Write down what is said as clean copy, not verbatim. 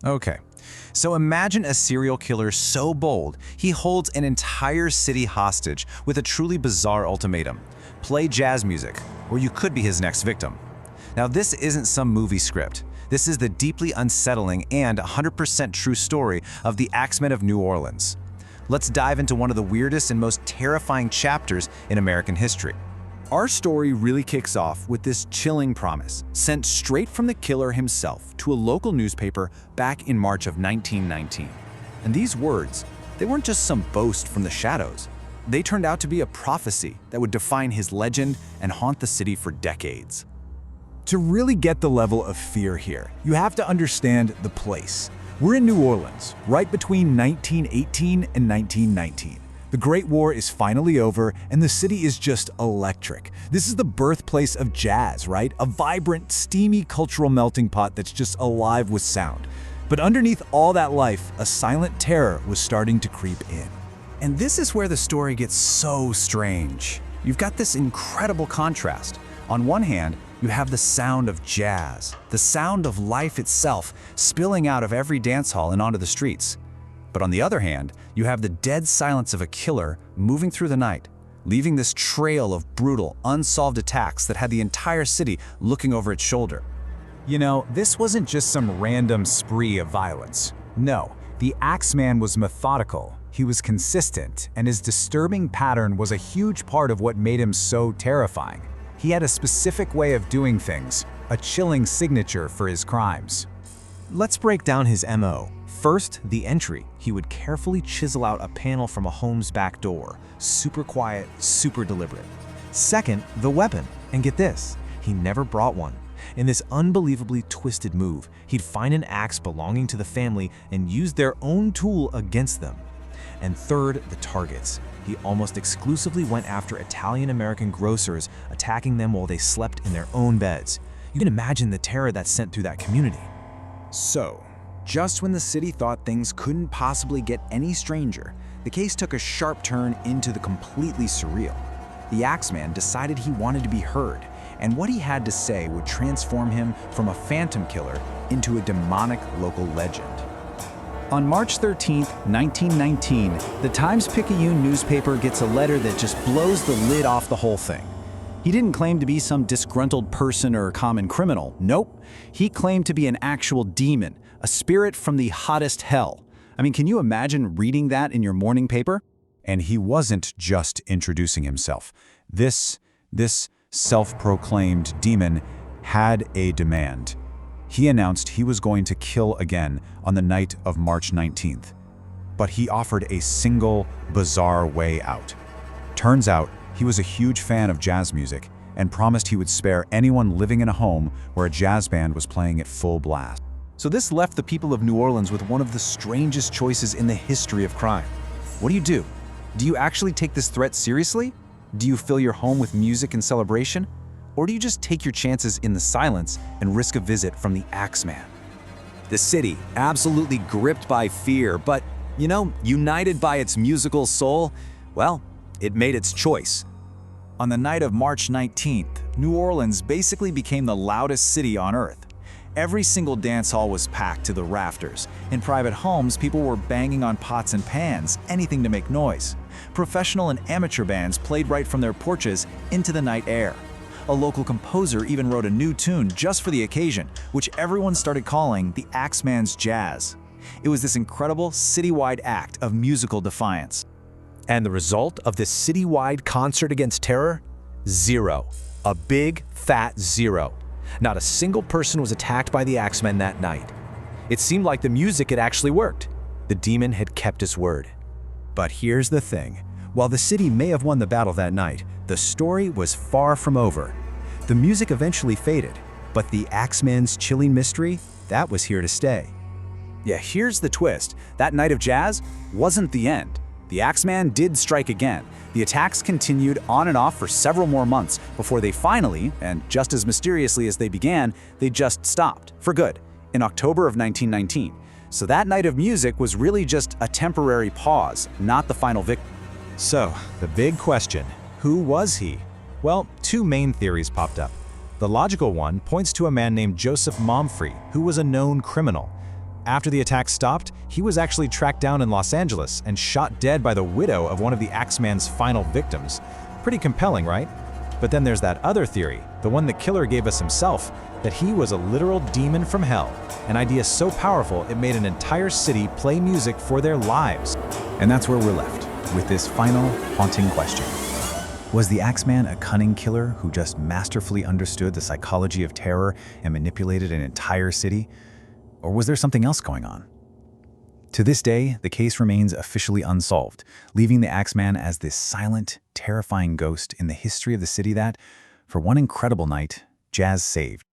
Okay, so imagine a serial killer so bold, he holds an entire city hostage with a truly bizarre ultimatum. Play jazz music, or you could be his next victim. Now, this isn't some movie script. This is the deeply unsettling and 100% true story of the Axemen of New Orleans. Let's dive into one of the weirdest and most terrifying chapters in American history. Our story really kicks off with this chilling promise, sent straight from the killer himself to a local newspaper back in March of 1919. And these words, they weren't just some boast from the shadows. They turned out to be a prophecy that would define his legend and haunt the city for decades. To really get the level of fear here, you have to understand the place. We're in New Orleans, right between 1918 and 1919. The Great War is finally over, and the city is just electric. This is the birthplace of jazz, right? A vibrant, steamy cultural melting pot that's just alive with sound. But underneath all that life, a silent terror was starting to creep in. And this is where the story gets so strange. You've got this incredible contrast. On one hand, you have the sound of jazz, the sound of life itself spilling out of every dance hall and onto the streets. But on the other hand, you have the dead silence of a killer moving through the night, leaving this trail of brutal, unsolved attacks that had the entire city looking over its shoulder. You know, this wasn't just some random spree of violence. No, the Axeman was methodical, he was consistent, and his disturbing pattern was a huge part of what made him so terrifying. He had a specific way of doing things, a chilling signature for his crimes. Let's break down his MO. First, the entry. He would carefully chisel out a panel from a home's back door. Super quiet, super deliberate. Second, the weapon. And get this, he never brought one. In this unbelievably twisted move, he'd find an axe belonging to the family and use their own tool against them. And third, the targets. He almost exclusively went after Italian-American grocers, attacking them while they slept in their own beds. You can imagine the terror that sent through that community. So, just when the city thought things couldn't possibly get any stranger, the case took a sharp turn into the completely surreal. The Axeman decided he wanted to be heard, and what he had to say would transform him from a phantom killer into a demonic local legend. On March 13, 1919, the Times-Picayune newspaper gets a letter that just blows the lid off the whole thing. He didn't claim to be some disgruntled person or common criminal. Nope. He claimed to be an actual demon, a spirit from the hottest hell. I mean, can you imagine reading that in your morning paper? And he wasn't just introducing himself. This self-proclaimed demon had a demand. He announced he was going to kill again on the night of March 19th. But he offered a single, bizarre way out. Turns out, he was a huge fan of jazz music and promised he would spare anyone living in a home where a jazz band was playing at full blast. So this left the people of New Orleans with one of the strangest choices in the history of crime. What do? Do you actually take this threat seriously? Do you fill your home with music and celebration? Or do you just take your chances in the silence and risk a visit from the Axeman? The city, absolutely gripped by fear, but, united by its musical soul, well, it made its choice. On the night of March 19th, New Orleans basically became the loudest city on earth. Every single dance hall was packed to the rafters. In private homes, people were banging on pots and pans, anything to make noise. Professional and amateur bands played right from their porches into the night air. A local composer even wrote a new tune just for the occasion, which everyone started calling the Axeman's Jazz. It was this incredible citywide act of musical defiance. And the result of this citywide concert against terror? Zero. A big, fat zero. Not a single person was attacked by the Axemen that night. It seemed like the music had actually worked. The demon had kept his word. But here's the thing. While the city may have won the battle that night, the story was far from over. The music eventually faded, but the Axeman's chilling mystery, that was here to stay. Yeah, here's the twist. That night of jazz wasn't the end. The Axeman did strike again. The attacks continued on and off for several more months before they finally, and just as mysteriously as they began, they just stopped, for good, in October of 1919. So that night of music was really just a temporary pause, not the final victory. So, the big question, who was he? Well, two main theories popped up. The logical one points to a man named Joseph Momfrey, who was a known criminal. After the attack stopped, he was actually tracked down in Los Angeles and shot dead by the widow of one of the Axeman's final victims. Pretty compelling, right? But then there's that other theory, the one the killer gave us himself, that he was a literal demon from hell, an idea so powerful it made an entire city play music for their lives. And that's where we're left, with this final, haunting question. Was the Axeman a cunning killer who just masterfully understood the psychology of terror and manipulated an entire city? Or was there something else going on? To this day, the case remains officially unsolved, leaving the Axeman as this silent, terrifying ghost in the history of the city that, for one incredible night, jazz saved.